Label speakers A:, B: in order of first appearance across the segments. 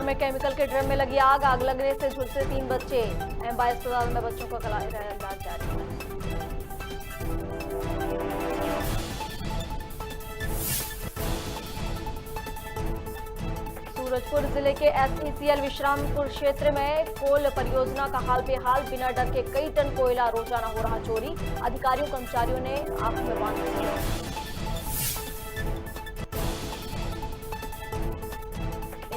A: में केमिकल के ड्रम में लगी आग, आग लगने से झुलसे 3 बच्चे। एमबाई अस्पताल में बच्चों का इलाज जारी है। सूरजपुर जिले के एसईसीएल विश्रामपुर क्षेत्र में कोल परियोजना का हाल बेहाल, बिना डर के कई टन कोयला रोजाना हो रहा चोरी, अधिकारियों कर्मचारियों ने आंखों में बांध लिया।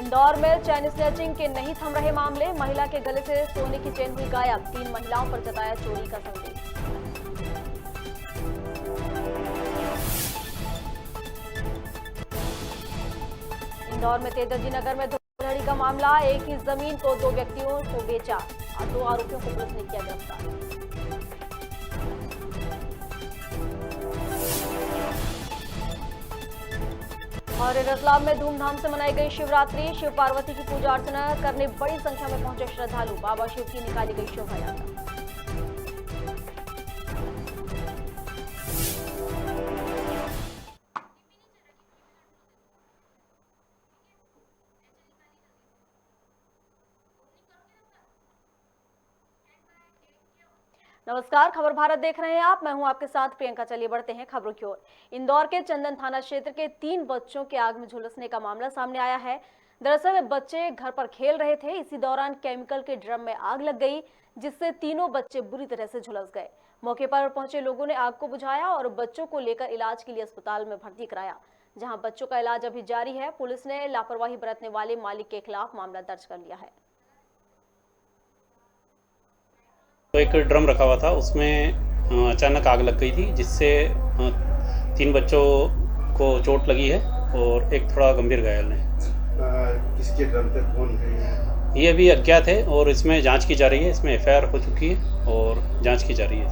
A: इंदौर में चैन स्नैचिंग के नहीं थम रहे मामले, महिला के गले से सोने की चेन हुई गायब, 3 महिलाओं पर जताया चोरी का संदेह। इंदौर में तेजाजी नगर में धोखाधड़ी का मामला, एक ही जमीन को 2 व्यक्तियों को बेचा, 2 आरोपियों को पुलिस ने किया गिरफ्तार। और रतलाम में धूमधाम से मनाई गई शिवरात्रि, शिव पार्वती की पूजा अर्चना करने बड़ी संख्या में पहुंचे श्रद्धालु, बाबा शिव की निकाली गई शोभा यात्रा। नमस्कार, खबर भारत देख रहे हैं आप। मैं हूं आपके साथ प्रियंका। चलिए बढ़ते हैं खबरों की ओर। इंदौर के चंदन थाना क्षेत्र के 3 बच्चों के आग में झुलसने का मामला सामने आया है। दरअसल बच्चे घर पर खेल रहे थे, इसी दौरान केमिकल के ड्रम में आग लग गई, जिससे तीनों बच्चे बुरी तरह से झुलस गए। मौके पर पहुंचे लोगों ने आग को बुझाया और बच्चों को लेकर इलाज के लिए अस्पताल में भर्ती कराया, जहां बच्चों का इलाज अभी जारी है। पुलिस ने लापरवाही बरतने वाले मालिक के खिलाफ मामला दर्ज कर लिया है।
B: तो एक ड्रम रखा हुआ था, उसमें अचानक आग लग गई थी, जिससे 3 बच्चों को चोट लगी है और एक थोड़ा गंभीर घायल है।
C: किसके ड्रम थे, कौन है?
B: ये अभी अज्ञात है और इसमें जांच की जा रही है। इसमें एफआईआर हो चुकी है और जांच की जा रही है।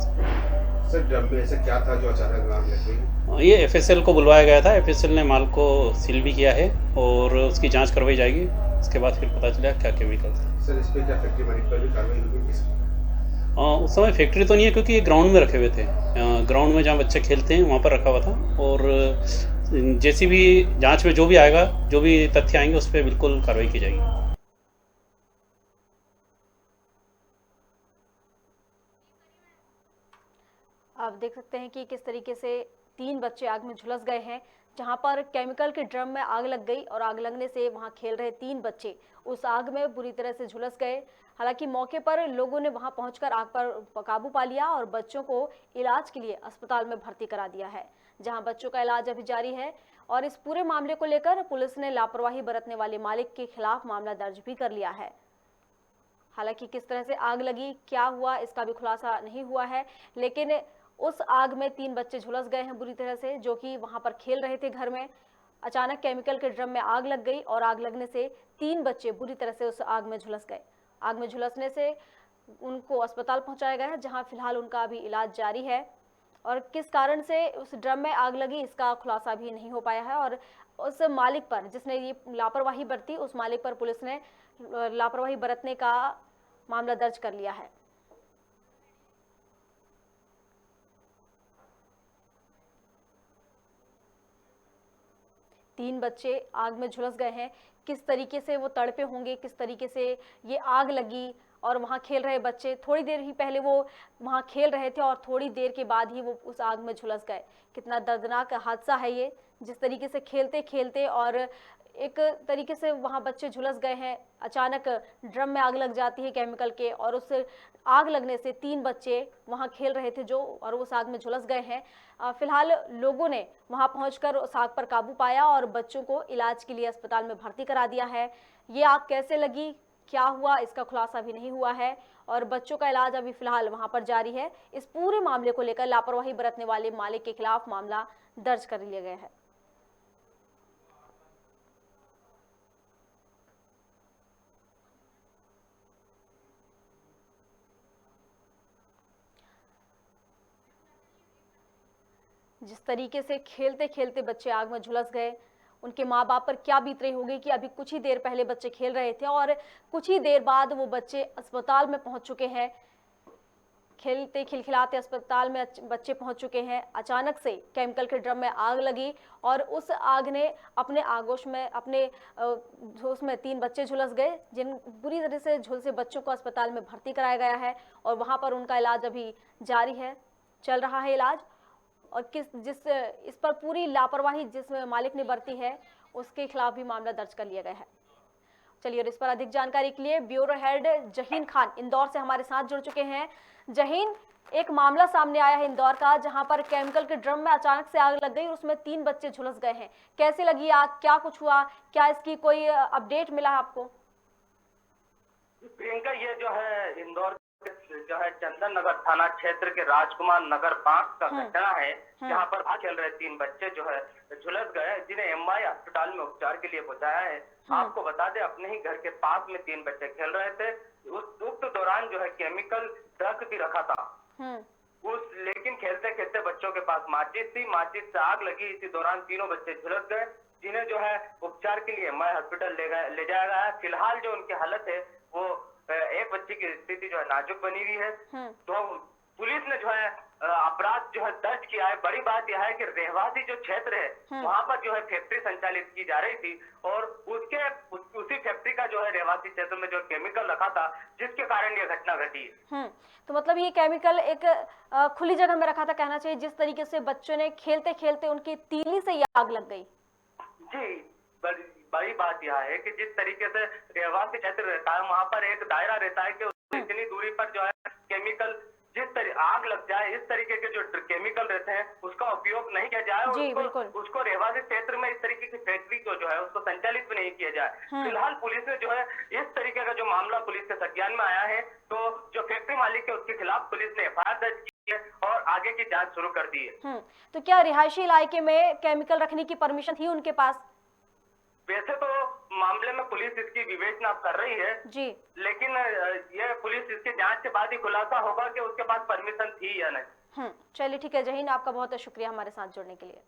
C: सर, ड्रम में ऐसा क्या था जो अचानक आग लग गई?
B: ये एफएसएल को बुलवाया गया था। एफएसएल ने माल को सील भी किया है और उसकी जाँच करवाई जाएगी। उसके बाद फिर पता चलेगा क्या केमिकल था।
C: सर, इस पर क्या फैक्ट्री मालिक पर भी कार्रवाई होगी?
B: उस समय फैक्ट्री तो नहीं है, क्योंकि ये ग्राउंड में रखे हुए थे। ग्राउंड में जहाँ बच्चे खेलते हैं वहाँ पर रखा हुआ था। और जैसी भी जांच में जो भी आएगा, जो भी तथ्य आएंगे, उस पर बिल्कुल कार्रवाई की जाएगी।
A: आप देख सकते हैं कि किस तरीके से 3 बच्चे आग में झुलस गए हैं, जहां पर केमिकल के ड्रम में आग लग गई और आग लगने से वहां खेल रहे 3 बच्चे उस आग में बुरी तरह से झुलस गए। हालांकि मौके पर लोगों ने वहां पहुंचकर आग पर काबू पा लिया और बच्चों को इलाज के लिए अस्पताल में भर्ती करा दिया है, जहां बच्चों का इलाज अभी जारी है। और इस पूरे मामले को लेकर पुलिस ने लापरवाही बरतने वाले मालिक के खिलाफ मामला दर्ज भी कर लिया है। हालांकि किस तरह से आग लगी, क्या हुआ, इसका भी खुलासा नहीं हुआ है, लेकिन उस आग में 3 बच्चे झुलस गए हैं बुरी तरह से, जो कि वहां पर खेल रहे थे घर में। अचानक केमिकल के ड्रम में आग लग गई और आग लगने से 3 बच्चे बुरी तरह से उस आग में झुलस गए। आग में झुलसने से उनको अस्पताल पहुंचाया गया है, जहां फिलहाल उनका अभी इलाज जारी है। और किस कारण से उस ड्रम में आग लगी, इसका खुलासा भी नहीं हो पाया है। और उस मालिक पर, जिसने ये लापरवाही बरती, उस मालिक पर पुलिस ने लापरवाही बरतने का मामला दर्ज कर लिया है। तीन बच्चे आग में झुलस गए हैं। किस तरीके से वो तड़पे होंगे, किस तरीके से ये आग लगी, और वहाँ खेल रहे बच्चे, थोड़ी देर ही पहले वो वहाँ खेल रहे थे और थोड़ी देर के बाद ही वो उस आग में झुलस गए। कितना दर्दनाक हादसा है ये, जिस तरीके से खेलते खेलते और एक तरीके से वहाँ बच्चे झुलस गए हैं। अचानक ड्रम में आग लग जाती है केमिकल के, और उस आग लगने से 3 बच्चे वहाँ खेल रहे थे जो, और उस आग में झुलस गए हैं। फिलहाल लोगों ने वहाँ पहुंचकर उस आग पर काबू पाया और बच्चों को इलाज के लिए अस्पताल में भर्ती करा दिया है। ये आग कैसे लगी, क्या हुआ, इसका खुलासा भी नहीं हुआ है और बच्चों का इलाज अभी फिलहाल वहां पर जारी है। इस पूरे मामले को लेकर लापरवाही बरतने वाले मालिक के खिलाफ मामला दर्ज कर लिया गया है। जिस तरीके से खेलते खेलते बच्चे आग में झुलस गए, उनके माँ बाप पर क्या बीत रही होगी कि अभी कुछ ही देर पहले बच्चे खेल रहे थे और कुछ ही देर बाद वो बच्चे अस्पताल में पहुंच चुके हैं। खेलते खिलखिलाते अस्पताल में बच्चे पहुंच चुके हैं। अचानक से केमिकल के ड्रम में आग लगी और उस आग ने अपने आगोश में अपने जोश में 3 बच्चे झुलस गए, जिन बुरी तरह से झुलसे बच्चों को अस्पताल में भर्ती कराया गया है और वहां पर उनका इलाज अभी जारी है, चल रहा है इलाज। और इस पर पूरी लापरवाही जिस मालिक ने बरती है उसके खिलाफ भी मामला दर्ज कर लिया गया है। चलिए, और इस पर अधिक जानकारी के लिए ब्यूरो हेड जहीन खान इंदौर से हमारे साथ जुड़ चुके हैं। जहीन, एक मामला सामने आया है इंदौर का, जहां पर केमिकल के ड्रम में अचानक से आग लग गई और उसमें 3 बच्चे झुलस गए हैं। कैसे लगी आग, क्या कुछ हुआ, क्या इसकी कोई अपडेट मिला है आपको?
D: प्रियंका, ये जो है इंदौर जो है चंदन नगर थाना क्षेत्र के राजकुमार नगर 5 का घटना है, जहां पर खेल रहे 3 बच्चे जो है झुलस गए, जिन्हें एमआई अस्पताल में उपचार के लिए पहुंचाया है। आपको बता दें, अपने ही घर के पास में 3 बच्चे खेल रहे थे। उस उक्त दौरान जो है केमिकल ड्रग भी रखा था लेकिन खेलते खेलते बच्चों के पास माचिस थी, माचिस से आग लगी। इसी दौरान तीनों बच्चे झुलस गए, जिन्हें जो है उपचार के लिए एमआई हॉस्पिटल ले जाया गया है। फिलहाल जो उनकी हालत है वो एक बच्चे की स्थिति जो है नाजुक बनी हुई है। तो पुलिस ने जो है अपराध जो है दर्ज किया है। बड़ी बात यह है कि रहवासी जो क्षेत्र है वहां पर जो है फैक्ट्री संचालित की जा रही थी और उसी फैक्ट्री का जो है रहवासी क्षेत्र में जो केमिकल रखा था, जिसके कारण ये घटना घटी है।
A: तो मतलब ये केमिकल एक खुली जगह में रखा था, कहना चाहिए। जिस तरीके से बच्चों ने खेलते खेलते उनकी तीली से आग लग गई। जी,
D: बड़ी बात यह है कि जिस तरीके से रहवासी क्षेत्र रहता है, वहाँ पर एक दायरा रहता है कि इतनी दूरी पर जो है केमिकल आग लग जाए, इस तरीके के जो केमिकल रहते हैं उसका उपयोग नहीं किया जाए और उसको रहवासी क्षेत्र में इस तरीके की फैक्ट्री को जो है उसको संचालित भी नहीं किया जाए। फिलहाल पुलिस ने जो है इस तरीके का जो मामला पुलिस के संज्ञान में आया है, तो जो फैक्ट्री मालिक है उसके खिलाफ पुलिस ने एफआईआर दर्ज की है और आगे की जाँच शुरू कर दी है।
A: तो क्या रिहायशी इलाके में केमिकल रखने की परमिशन थी उनके पास?
D: वैसे तो मामले में पुलिस इसकी विवेचना कर रही है
A: जी,
D: लेकिन ये पुलिस इसके जांच के बाद ही खुलासा होगा कि उसके पास परमिशन थी या नहीं।
A: चलिए, ठीक है जहीन, आपका बहुत बहुत शुक्रिया हमारे साथ जुड़ने के लिए।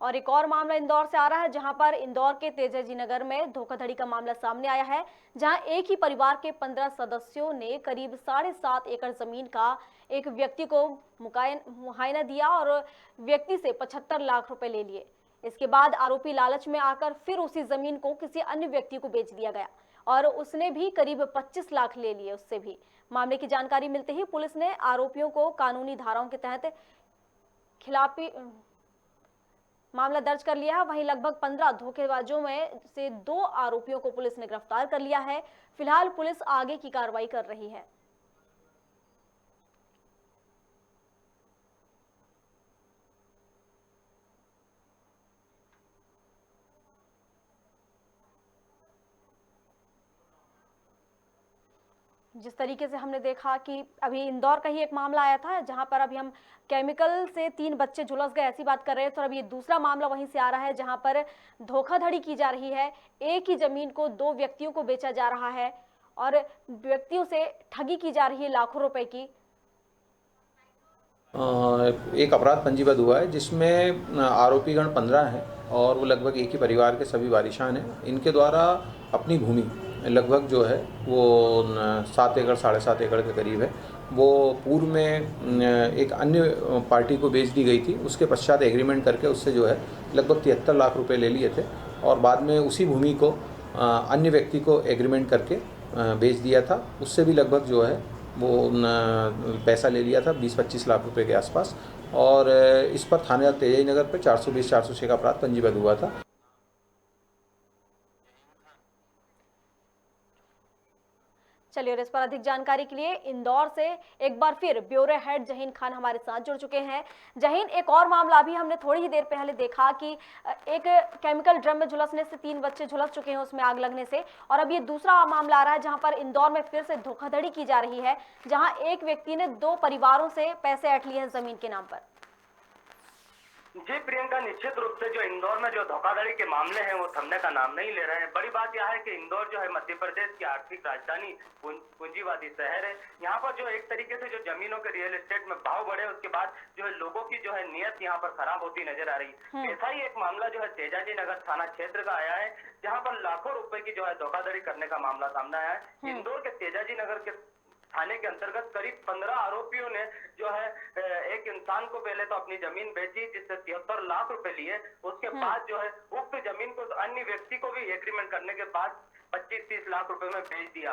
A: और एक और मामला इंदौर से आ रहा है, जहां पर इंदौर के तेजाजी नगर में धोखाधड़ी का मामला सामने आया है, जहां एक ही परिवार के 15 सदस्यों ने करीब 7.5 एकड़ जमीन का एक व्यक्ति को मुआयना दिया और व्यक्ति से 75 लाख रुपए ले लिए। इसके बाद आरोपी लालच में आकर फिर उसी जमीन को किसी अन्य व्यक्ति को बेच दिया गया और उसने भी करीब 25 लाख ले लिए उससे भी। मामले की जानकारी मिलते ही पुलिस ने आरोपियों को कानूनी धाराओं के तहत खिलाफी मामला दर्ज कर लिया है। वहीं लगभग 15 धोखेबाजों में से 2 आरोपियों को पुलिस ने गिरफ्तार कर लिया है। फिलहाल पुलिस आगे की कार्रवाई कर रही है। जिस तरीके से हमने देखा कि अभी इंदौर का ही एक मामला आया था, जहां पर अभी हम केमिकल से 3 बच्चे झुलस गए ऐसी बात कर रहे थे, और अभी दूसरा मामला वहीं से आ रहा है जहां पर धोखाधड़ी की जा रही है। एक ही जमीन को 2 व्यक्तियों को बेचा जा रहा है और व्यक्तियों से ठगी की जा रही है लाखों रुपए की।
E: एक अपराध पंजीबद्ध हुआ है जिसमें आरोपीगण 15 हैं और वो लगभग एक ही परिवार के सभी वारिशान हैं। इनके द्वारा अपनी भूमि लगभग जो है वो 7 एकड़ 7.5 एकड़ के करीब है, वो पूर्व में एक अन्य पार्टी को बेच दी गई थी। उसके पश्चात एग्रीमेंट करके उससे जो है लगभग 73 लाख रुपए ले लिए थे और बाद में उसी भूमि को अन्य व्यक्ति को एग्रीमेंट करके बेच दिया था। उससे भी लगभग जो है वो पैसा ले लिया था 20-25 लाख रुपए के आसपास, और इस पर थाने तेजाजी नगर पर 420-406 का अपराध पंजीबद्ध हुआ था।
A: चलिए, और इस पर अधिक जानकारी के लिए इंदौर से एक बार फिर ब्यूरो हेड जहीन खान हमारे साथ जुड़ चुके हैं। जहीन, एक और मामला अभी हमने थोड़ी ही देर पहले देखा कि एक केमिकल ड्रम में झुलसने से 3 बच्चे झुलस चुके हैं उसमें आग लगने से, और अब ये दूसरा मामला आ रहा है जहां पर इंदौर में फिर से धोखाधड़ी की जा रही है, जहां एक व्यक्ति ने 2 परिवारों से पैसे ऐंठ लिए हैं जमीन के नाम पर।
D: जी प्रियंका, निश्चित रूप से जो इंदौर में जो धोखाधड़ी के मामले हैं वो थमने का नाम नहीं ले रहे हैं। बड़ी बात यह है कि इंदौर जो है मध्य प्रदेश की आर्थिक राजधानी, पूंजीवादी शहर है। यहाँ पर जो एक तरीके से जो जमीनों के रियल एस्टेट में भाव बढ़े, उसके बाद जो है लोगों की जो है नीयत यहाँ पर खराब होती नजर आ रही है। ऐसा ही एक मामला जो है तेजाजी नगर थाना क्षेत्र का आया है, जहाँ पर लाखों रुपए की जो है धोखाधड़ी करने का मामला सामने आया है। इंदौर के तेजाजी नगर के थाने के अंतर्गत करीब 15 आरोपियों ने जो है एक इंसान को पहले तो अपनी जमीन बेची, जिससे 73 लाख रुपए लिए। उसके बाद जो है उक्त जमीन को अन्य व्यक्ति को भी एग्रीमेंट करने के बाद 25-30 लाख रुपए में बेच दिया।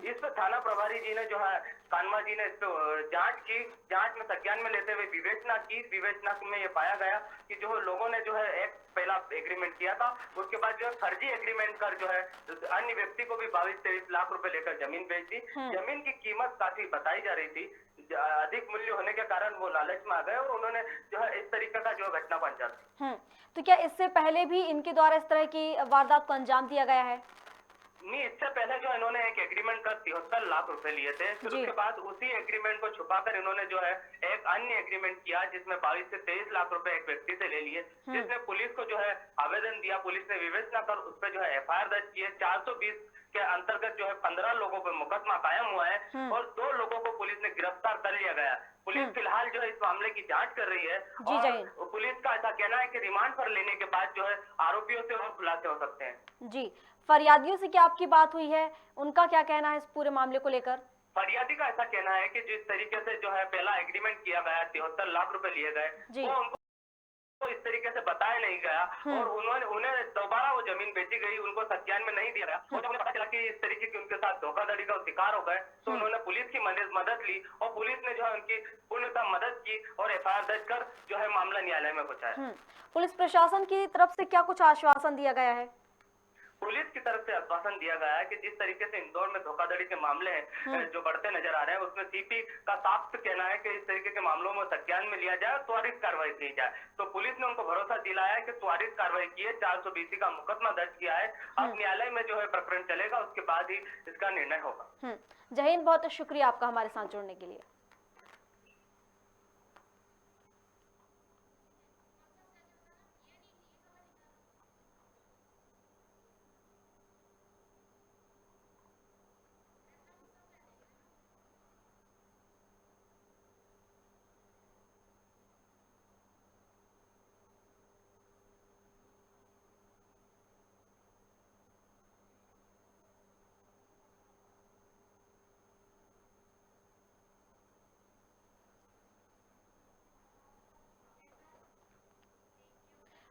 D: इस पर थाना प्रभारी जी ने जो है कानमा जी ने इस पर जांच की। जांच में संज्ञान में लेते हुए विवेचना की। विवेचना में ये पाया गया कि जो लोगों ने जो है एक पहला एग्रीमेंट किया था, उसके बाद जो है फर्जी एग्रीमेंट कर जो है अन्य व्यक्ति को भी 22-23 लाख रुपए लेकर जमीन बेच दी। जमीन की कीमत काफी बताई जा रही थी, अधिक मूल्य होने के कारण वो लालच में आ गए और उन्होंने जो है इस तरीके का जो घटना को अंजाम दी।
A: तो क्या इससे पहले भी इनके द्वारा इस तरह की वारदात को अंजाम दिया गया है?
D: नहीं, इससे पहले जो इन्होंने एक एग्रीमेंट कर 73 लाख रुपए लिए थे। फिर उसके बाद उसी एग्रीमेंट को छुपाकर इन्होंने जो है एक अन्य एग्रीमेंट किया, जिसमें 22 से 23 लाख रुपए एक व्यक्ति से ले लिए, जिसने पुलिस को जो है आवेदन दिया। पुलिस ने विवेचना कर उस पर जो है FIR दर्ज किए। 420 के अंतर्गत जो है 15 लोगों पर मुकदमा कायम हुआ है और 2 लोगों को पुलिस ने गिरफ्तार कर लिया गया। पुलिस फिलहाल जो है इस मामले की जांच कर रही है और पुलिस का ऐसा कहना है कि रिमांड पर लेने के बाद जो है आरोपियों से और खुलासे हो सकते हैं।
A: जी, फरियादियों से क्या आपकी बात हुई है? उनका क्या कहना है इस पूरे मामले को लेकर?
D: फरियादी का ऐसा कहना है कि जिस तरीके से जो है पहला एग्रीमेंट किया गया, 73 लाख रुपए लिए गए, वो उनको इस तरीके से बताया नहीं गया और उन्हें दोबारा वो जमीन बेची गई, उनको संज्ञान में नहीं दिया गया। और जब उन्हें पता चला कि इस तरीके की उनके साथ धोखाधड़ी का शिकार हो गए, तो उन्होंने पुलिस की मदद ली और पुलिस ने जो है उनकी पूर्णतः मदद की और FIR दर्ज कर जो है मामला न्यायालय में पहुंचाया।
A: पुलिस प्रशासन की तरफ से क्या कुछ आश्वासन दिया गया है?
D: पुलिस की तरफ से आश्वासन दिया गया है कि जिस तरीके से इंदौर में धोखाधड़ी के मामले हैं जो बढ़ते नजर आ रहे हैं, उसमें CP का साफ कहना है कि इस तरीके के मामलों में संज्ञान में लिया जाए और त्वरित कार्रवाई की जाए। तो पुलिस ने उनको भरोसा दिलाया है कि त्वरित कार्रवाई की है। 420 का मुकदमा दर्ज किया है। अब न्यायालय में जो है प्रकरण चलेगा, उसके बाद ही इसका निर्णय होगा।
A: जय हिंद, बहुत शुक्रिया आपका हमारे साथ जुड़ने के लिए।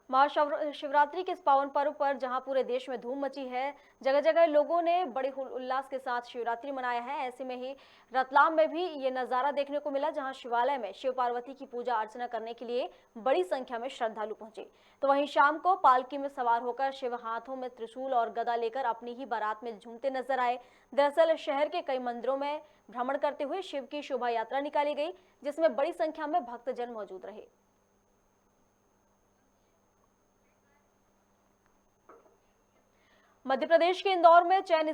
A: महाशिवरात्रि के इस पावन पर्व पर जहां पूरे देश में धूम मची है, जगह जगह लोगों ने बड़े उल्लास के साथ शिवरात्रि मनाया है। ऐसे में ही रतलाम में भी ये नज़ारा देखने को मिला, जहां शिवालय में शिव पार्वती की पूजा अर्चना करने के लिए बड़ी संख्या में श्रद्धालु पहुंचे। तो वहीं शाम को पालकी में सवार होकर शिव हाथों में त्रिशूल और गदा लेकर अपनी ही बारात में झूमते नजर आए। दरअसल शहर के कई मंदिरों में भ्रमण करते हुए शिव की शोभा यात्रा निकाली गई, जिसमें बड़ी संख्या में भक्तजन मौजूद रहे। मध्य प्रदेश के इंदौर में चैन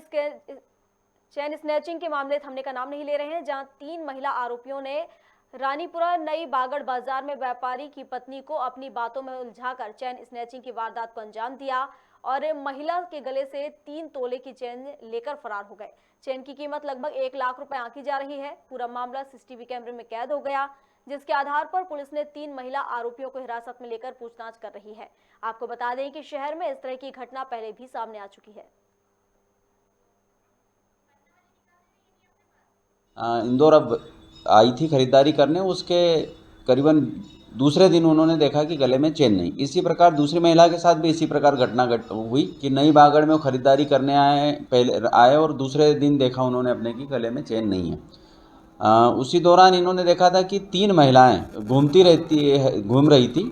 A: स्नैचिंग के मामले थमने का नाम नहीं ले रहे हैं, जहां 3 महिला आरोपियों ने रानीपुरा नई बागड़ बाजार में व्यापारी की पत्नी को अपनी बातों में उलझाकर चैन स्नैचिंग की वारदात को अंजाम दिया और महिला के गले से 3 तोले की चैन लेकर फरार हो गए। चैन की कीमत लगभग 1 लाख रुपए आंकी जा रही है। पूरा मामला CCTV कैमरे में कैद हो गया, जिसके आधार पर पुलिस ने 3 महिला आरोपियों को हिरासत में लेकर पूछताछ कर रही है। आपको बता दें कि शहर में इस तरह की घटना पहले भी सामने आ चुकी है।
F: इंदौर अब आई थी खरीदारी करने, उसके करीबन दूसरे दिन उन्होंने देखा कि गले में चेन नहीं। इसी प्रकार दूसरी महिला के साथ भी इसी प्रकार घटना हुई कि नई बागड़ में वो खरीदारी करने आए और दूसरे दिन देखा उन्होंने अपने की गले में चेन नहीं है। उसी दौरान इन्होंने देखा था कि 3 महिलाएं घूम रही थी,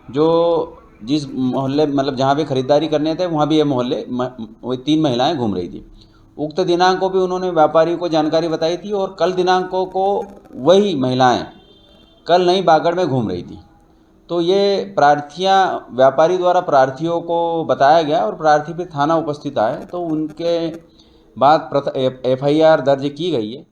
F: जो जिस मोहल्ले मतलब जहाँ पे खरीदारी करने थे वहाँ भी ये मोहल्ले वो 3 महिलाएं घूम रही थी। उक्त दिनांक को भी उन्होंने व्यापारी को जानकारी बताई थी और कल दिनांकों को वही महिलाएं कल नई बागड़ में घूम रही थी। तो ये प्रार्थियां व्यापारी द्वारा प्रार्थियों को बताया गया और प्रार्थी फिर थाना उपस्थित आए, तो उनके बाद FIR दर्ज की गई है।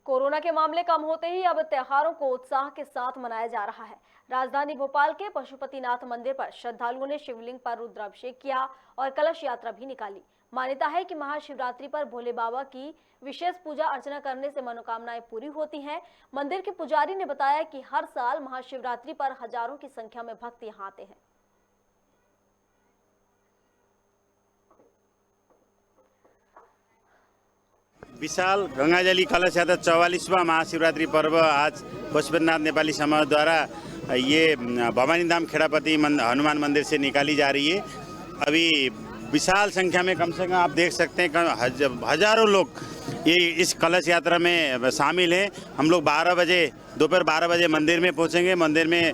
A: कोरोना के मामले कम होते ही अब त्योहारों को उत्साह के साथ मनाया जा रहा है। राजधानी भोपाल के पशुपतिनाथ मंदिर पर श्रद्धालुओं ने शिवलिंग पर रुद्राभिषेक किया और कलश यात्रा भी निकाली। मान्यता है कि महाशिवरात्रि पर भोले बाबा की विशेष पूजा अर्चना करने से मनोकामनाएं पूरी होती हैं। मंदिर के पुजारी ने बताया कि हर साल महाशिवरात्रि पर हजारों की संख्या में भक्त यहाँ आते हैं।
G: विशाल गंगाजली कलश यात्रा 44वां महाशिवरात्रि पर्व आज पशुपतिनाथ नेपाली समाज द्वारा ये भवानी धाम खेड़ापति हनुमान मंदिर से निकाली जा रही है। अभी विशाल संख्या में कम से कम आप देख सकते हैं हजारों लोग ये इस कलश यात्रा में शामिल हैं। हम लोग 12 बजे दोपहर 12 बजे मंदिर में पहुंचेंगे। मंदिर में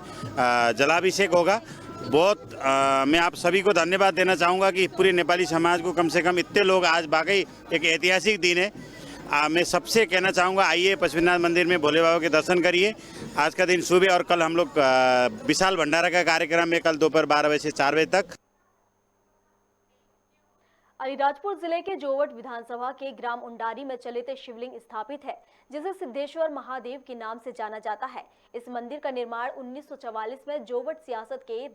G: जलाभिषेक होगा। बहुत मैं आप सभी को धन्यवाद देना चाहूँगा कि पूरे नेपाली समाज को कम से कम इतने लोग आज वाकई एक ऐतिहासिक दिन है। मैं सबसे कहना चाहूँगा आइए पशुपतिनाथ मंदिर में भोले बाबा के दर्शन करिए। आज का दिन शुभ है और कल हम लोग विशाल भंडारा का कार्यक्रम है कल दोपहर 12 बजे से 4 बजे तक।
A: अलीराजपुर जिले के जोवट विधानसभा के ग्राम उंडारी में चलित शिवलिंग स्थापित है जिसे सिद्धेश्वर महादेव के नाम से जाना जाता है। इस मंदिर का निर्माण 1944 में जोवट सियासत के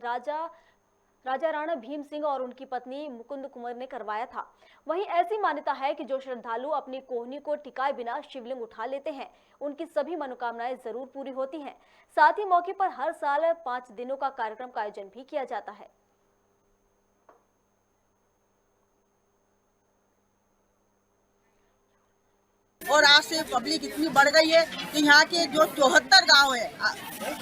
A: राजा राणा भीम सिंह और उनकी पत्नी मुकुंद कुंवर ने करवाया था। वहीं ऐसी मान्यता है कि जो श्रद्धालु अपनी कोहनी को टिकाए बिना शिवलिंग उठा लेते हैं उनकी सभी मनोकामनाएं जरूर पूरी होती हैं। साथ ही मौके पर हर साल 5 दिनों का कार्यक्रम का आयोजन भी किया जाता है।
H: और आज से पब्लिक इतनी बढ़ गई है कि यहाँ के जो 74 गांव है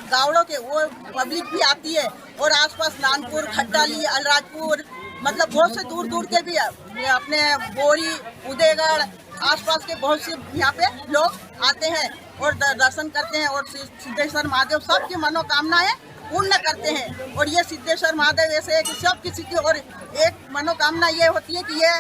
H: गावड़ों के वो पब्लिक भी आती है और आसपास नानपुर, खट्टाली, अलीराजपुर मतलब बहुत से दूर दूर के भी अपने बोरी, उदयगढ़ आसपास के बहुत से यहाँ पे लोग आते हैं और दर्शन करते हैं और सिद्धेश्वर महादेव सबकी मनोकामनाएं पूर्ण करते हैं। और ये सिद्धेश्वर महादेव ऐसे है कि सब किसी की और एक मनोकामना ये होती है कि ये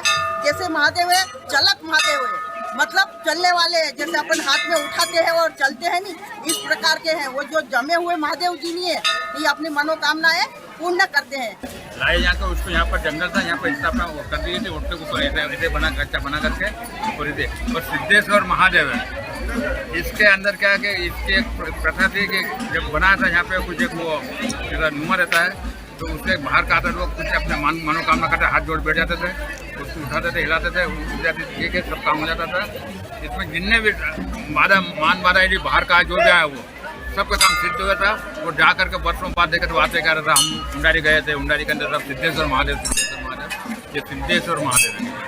H: जैसे महादेव है चलक महादेव है मतलब चलने वाले हैं, जैसे अपन हाथ में उठाते हैं और चलते हैं नहीं इस प्रकार के हैं। वो जो जमे हुए महादेव जी नहीं है ये अपनी मनोकामनाएं पूर्ण करते हैं।
I: लाए यहाँ तो उसको यहाँ पर जंगल था, यहाँ पर स्थापना कर दी थी। उठने ऊपर ऐसे बना कच्चा बना करके और सिद्धेश्वर महादेव है। इसके अंदर क्या है कि इसकी एक प्रथा थी कि जब बना था यहाँ पे कुछ एक वो नुमा रहता है तो उससे बाहर का आता लोग कुछ अपने मनोकामना करते हाथ जोड़ बैठ जाते थे, उसको उठाते थे, हिलाते थे, एक एक सब काम हो जाता था। इसमें जितने भी बाधा यदि बाहर का जो भी आया वो सबका काम सिद्ध हुआ था। वो जा करके वर्षों बाद देखकर बातें कर रहा था। हम उंडारी गए थे, उंडारी के अंदर सब सिद्धेश्वर महादेव ये सिद्धेश्वर महादेव है।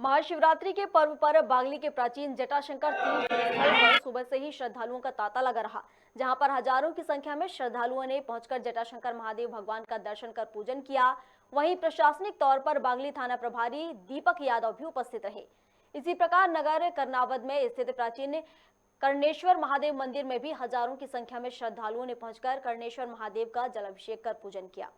A: महाशिवरात्रि के पर्व पर बागली के प्राचीन जटाशंकर तीर्थ स्थल पर सुबह से ही श्रद्धालुओं का तांता लगा रहा, जहां पर हजारों की संख्या में श्रद्धालुओं ने पहुंचकर जटाशंकर महादेव भगवान का दर्शन कर पूजन किया। वहीं प्रशासनिक तौर पर बागली थाना प्रभारी दीपक यादव भी उपस्थित रहे। इसी प्रकार नगर कर्नावद में स्थित प्राचीन कर्णेश्वर महादेव मंदिर में भी हजारों की संख्या में श्रद्धालुओं ने पहुंचकर कर्णेश्वर महादेव का जलाभिषेक कर पूजन किया।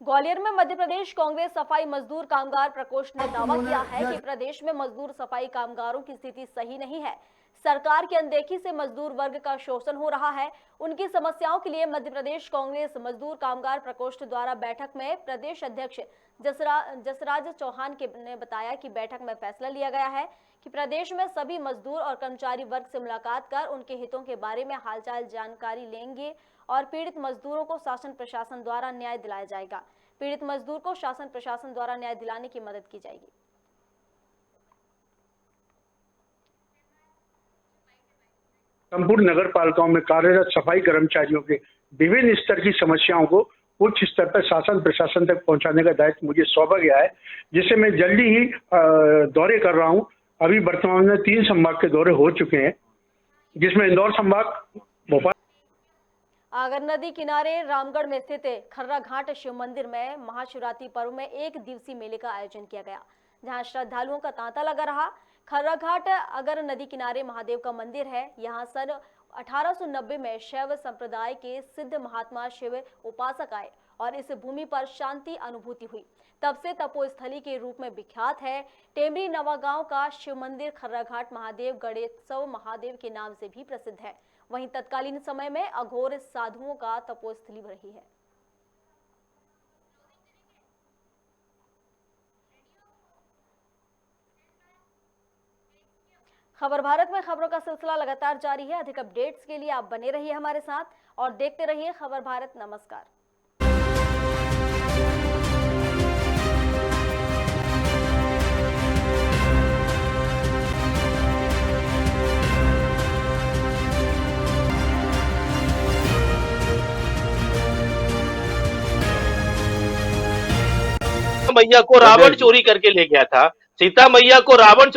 A: ग्वालियर में मध्य प्रदेश कांग्रेस सफाई मजदूर कामगार प्रकोष्ठ ने दावा किया है कि प्रदेश में मजदूर सफाई कामगारों की स्थिति सही नहीं है। सरकार की अनदेखी से मजदूर वर्ग का शोषण हो रहा है। उनकी समस्याओं के लिए मध्य प्रदेश कांग्रेस मजदूर कामगार प्रकोष्ठ द्वारा बैठक में प्रदेश अध्यक्ष जसराज चौहान ने बताया कि बैठक में फैसला लिया गया है कि प्रदेश में सभी मजदूर और कर्मचारी वर्ग से मुलाकात कर उनके हितों के बारे में हालचाल जानकारी लेंगे और पीड़ित मजदूरों को शासन प्रशासन द्वारा न्याय दिलाया जाएगा। पीड़ित मजदूर को शासन प्रशासन द्वारा न्याय दिलाने की मदद की जाएगी।
J: संपूर्ण नगर पालिकाओं में कार्यरत सफाई कर्मचारियों के विभिन्न स्तर की समस्याओं को उच्च स्तर पर शासन प्रशासन तक पहुंचाने का दायित्व मुझे सौंपा गया है, जिसे मैं जल्दी ही दौरे कर रहा हूं। अभी वर्तमान में 3 संभाग के दौरे हो चुके हैं, जिसमें इंदौर संभाग, भोपाल।
A: आगर नदी किनारे रामगढ़ में स्थित खर्रा घाट शिव मंदिर में महाशिवरात्रि पर्व में 1 दिवसीय मेले का आयोजन किया गया, जहां श्रद्धालुओं का तांता लगा रहा। खर्रा घाट अगर नदी किनारे महादेव का मंदिर है। यहाँ सन 1890 में शैव संप्रदाय के सिद्ध महात्मा शिव उपासक आए और इस भूमि पर शांति अनुभूति हुई। तब से तपोस्थली के रूप में विख्यात है। टेमरी नवागांव का शिव मंदिर खर्रा घाट महादेव गणेशव महादेव के नाम से भी प्रसिद्ध है। वहीं तत्कालीन समय में अघोर साधुओं का तपोस्थली रही है। खबर भारत में खबरों का सिलसिला लगातार जारी है। अधिक अपडेट्स के लिए आप बने रहिए हमारे साथ और देखते रहिए खबर भारत। नमस्कार।
K: मैया को रावण चोरी करके ले गया था। सीता मैया को रावण